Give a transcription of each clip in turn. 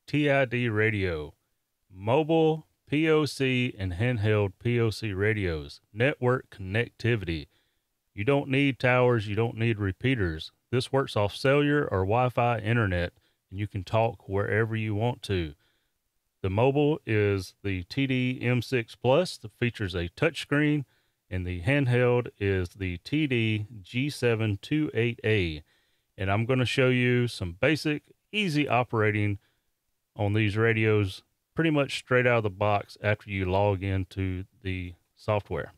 TID radio, mobile PoC and handheld PoC radios, network connectivity. You don't need towers, you don't need repeaters. This works off cellular or Wi-Fi internet, and you can talk wherever you want to. The mobile is the TD M6 Plus that features a touchscreen, and the handheld is the TD G728A. And I'm going to show you some basic, easy operating on these radios pretty much straight out of the box after you log into the software.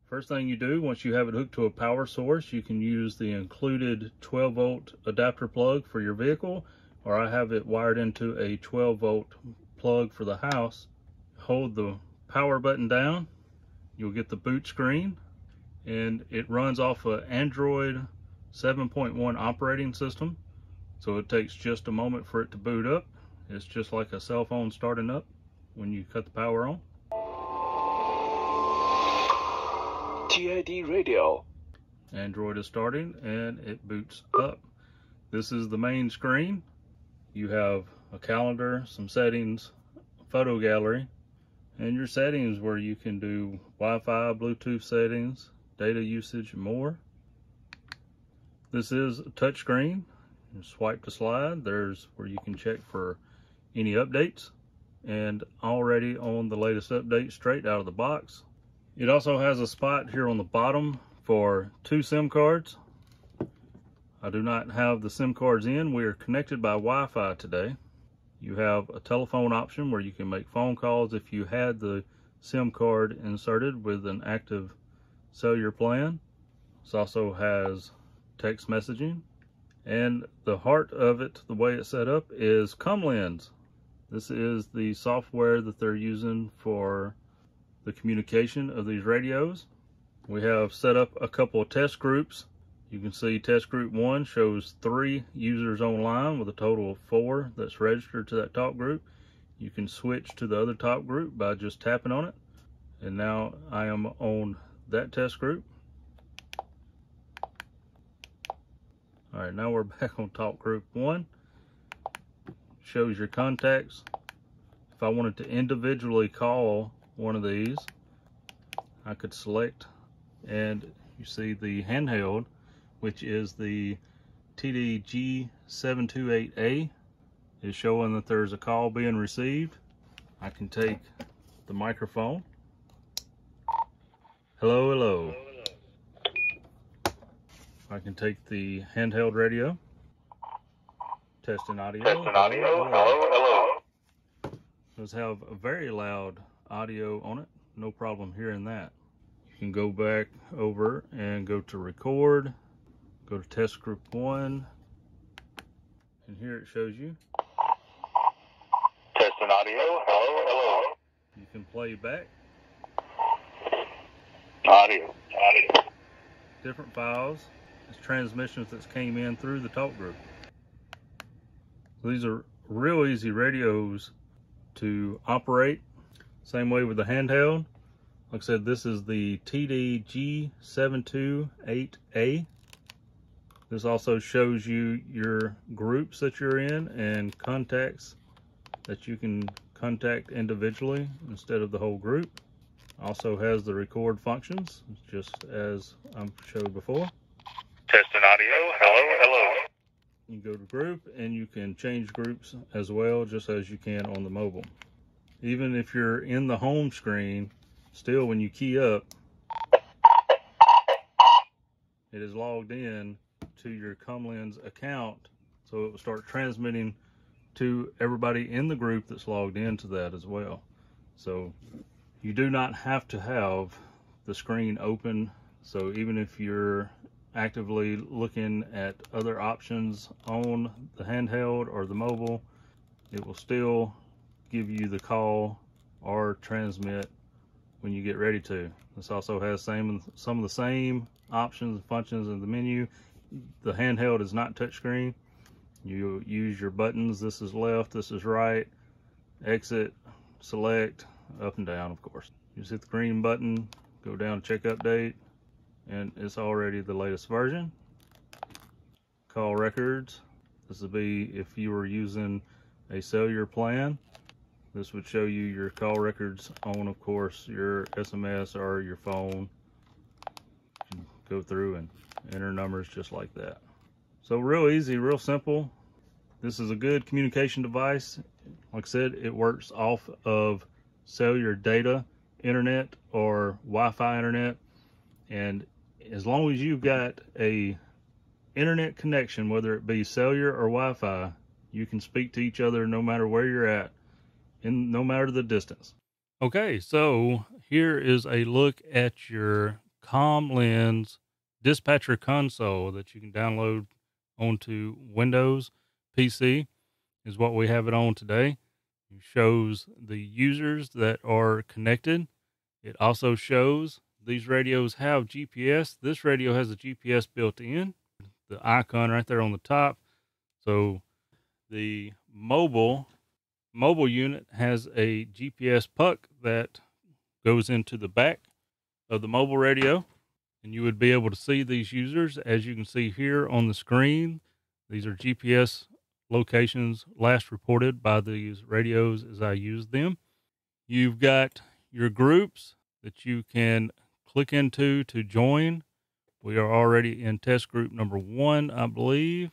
First thing you do, once you have it hooked to a power source, you can use the included 12-volt adapter plug for your vehicle, or I have it wired into a 12-volt plug for the house. Hold the power button down, you'll get the boot screen, and it runs off an Android 7.1 operating system, so it takes just a moment for it to boot up. It's just like a cell phone starting up when you cut the power on. TID radio. Android is starting and it boots up. This is the main screen. You have a calendar, some settings, a photo gallery, and your settings where you can do Wi-Fi, Bluetooth settings, data usage, and more. This is a touch screen. You swipe to slide. There's where you can check for any updates, and already on the latest update straight out of the box. It also has a spot here on the bottom for 2 SIM cards. I do not have the SIM cards in. We are connected by Wi-Fi today. You have a telephone option where you can make phone calls if you had the SIM card inserted with an active cellular plan. This also has text messaging, and the heart of it, the way it's set up, is ComLens. This is the software that they're using for the communication of these radios. We have set up a couple of test groups. You can see test group 1 shows 3 users online with a total of 4 that's registered to that top group. You can switch to the other top group by just tapping on it. And now I am on that test group. All right, now we're back on top group 1. Shows your contacts. If I wanted to individually call one of these, I could select, and you see the handheld, which is the TD G728A, is showing that there's a call being received. I can take the microphone. Hello, hello. I can take the handheld radio. Testing audio. Testing audio. Hello, hello. Does have a very loud audio on it. No problem hearing that. You can go back over and go to record. Go to test group 1. And here it shows you. Testing audio. Hello, hello. You can play back Audio. different files. It's transmissions that came in through the talk group. So these are real easy radios to operate. Same way with the handheld. Like I said, this is the TD G728A. This also shows you your groups that you're in and contacts that you can contact individually instead of the whole group. Also has the record functions, just as I showed before. Testing audio. Hello, hello. You go to group and you can change groups as well, just as you can on the mobile. Even if you're in the home screen, still when you key up, it is logged in to your ComLens account, so it will start transmitting to everybody in the group that's logged into that as well. So you do not have to have the screen open. So even if you're actively looking at other options on the handheld or the mobile, it will still give you the call or transmit when you get ready to. This also has some of the same options and functions in the menu. The handheld is not touchscreen. You use your buttons. This is left, this is right, exit, select, up and down, of course. You just hit the green button, go down to check update, and it's already the latest version. Call records. This would be if you were using a cellular plan. This would show you your call records on, of course, your SMS or your phone. You can go through and enter numbers just like that. So real easy, real simple. This is a good communication device. Like I said, it works off of cellular data, internet, or Wi-Fi internet. And as long as you've got a internet connection, whether it be cellular or Wi-Fi, you can speak to each other no matter where you're at, and no matter the distance. Okay, so here is a look at your CommLens dispatcher console that you can download onto Windows PC, is what we have it on today. It shows the users that are connected. It also shows these radios have GPS. This radio has a GPS built in, the icon right there on the top. So the mobile unit has a GPS PoC that goes into the back of the mobile radio, and you would be able to see these users. As you can see here on the screen, these are GPS locations last reported by these radios as I use them. You've got your groups that you can click into to join. We are already in test group number 1, I believe.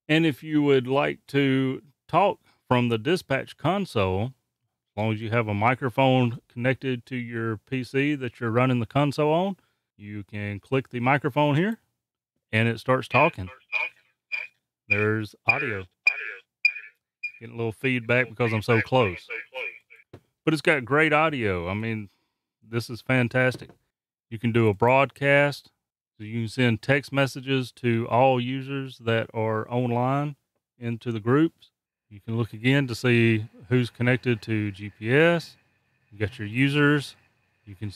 And if you would like to talk from the dispatch console, as long as you have a microphone connected to your PC that you're running the console on, you can click the microphone here and it starts talking. There's audio. Getting a little feedback because I'm so close. But it's got great audio. I mean, this is fantastic. You can do a broadcast. So you can send text messages to all users that are online into the groups. You can look again to see who's connected to GPS. You got your users. You can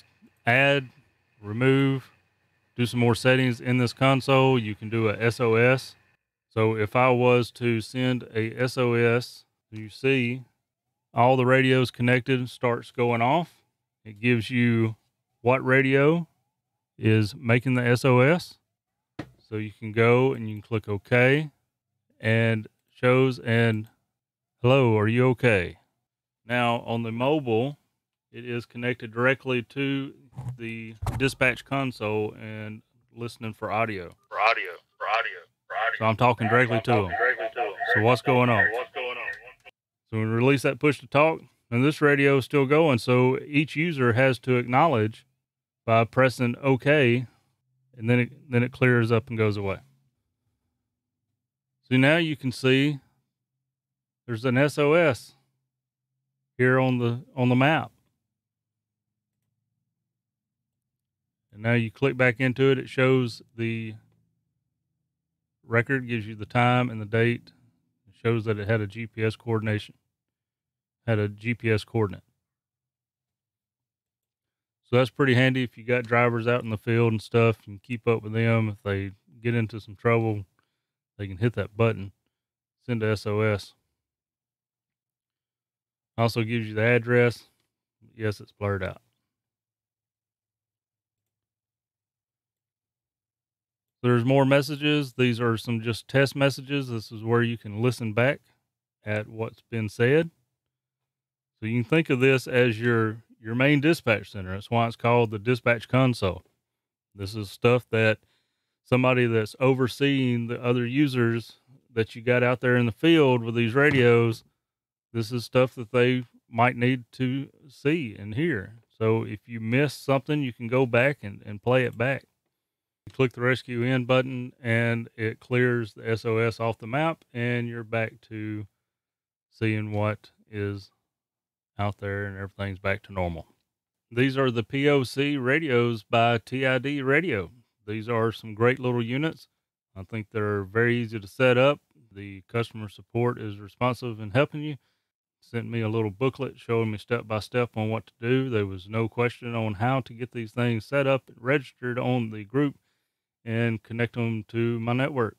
add, remove, do some more settings in this console. You can do a SOS. So if I was to send a SOS, you see all the radios connected starts going off. It gives you what radio is making the SOS. So you can go and you can click OK, and shows and hello, are you okay? Now on the mobile, it is connected directly to the dispatch console and listening for audio. So I'm talking directly to them. So what's going on? So we release that push to talk, and this radio is still going. So each user has to acknowledge by pressing OK, and then it clears up and goes away. So now you can see there's an SOS here on the map. And now you click back into it. It shows the record, gives you the time and the date. It shows that it had a GPS coordinate. So that's pretty handy if you got drivers out in the field and stuff. You can keep up with them. If they get into some trouble, they can hit that button, send a SOS. Also gives you the address. Yes, it's blurred out. There's more messages. These are some just test messages. This is where you can listen back at what's been said. So you can think of this as your main dispatch center. That's why it's called the dispatch console. This is stuff that somebody that's overseeing the other users that you got out there in the field with these radios, this is stuff that they might need to see and hear. So if you miss something, you can go back and play it back. You click the rescue in button and it clears the SOS off the map, and you're back to seeing what is out there, and everything's back to normal. These are the PoC radios by TID Radio. These are some great little units. I think they're very easy to set up. The customer support is responsive in helping you. Sent me a little booklet showing me step by step on what to do. There was no question on how to get these things set up and registered on the group and connect them to my network.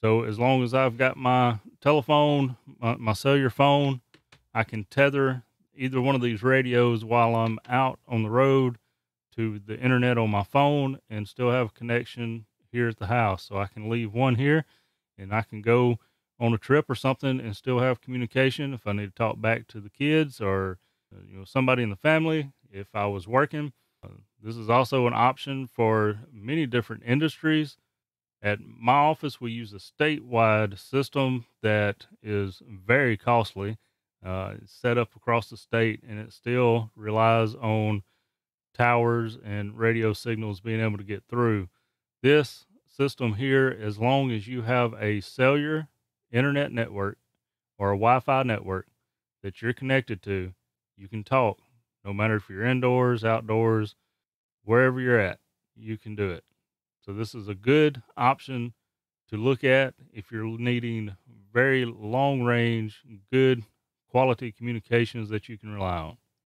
So as long as I've got my telephone, my cellular phone, I can tether either one of these radios while I'm out on the road to the internet on my phone and still have a connection here at the house. So I can leave one here and I can go on a trip or something and still have communication. If I need to talk back to the kids or somebody in the family, if I was working. This is also an option for many different industries. At my office, we use a statewide system that is very costly. It's set up across the state, and it still relies on towers and radio signals being able to get through. This system here, as long as you have a cellular internet network or a Wi-Fi network that you're connected to, you can talk. No matter if you're indoors, outdoors, wherever you're at, you can do it. So this is a good option to look at if you're needing very long range, good quality communications that you can rely on.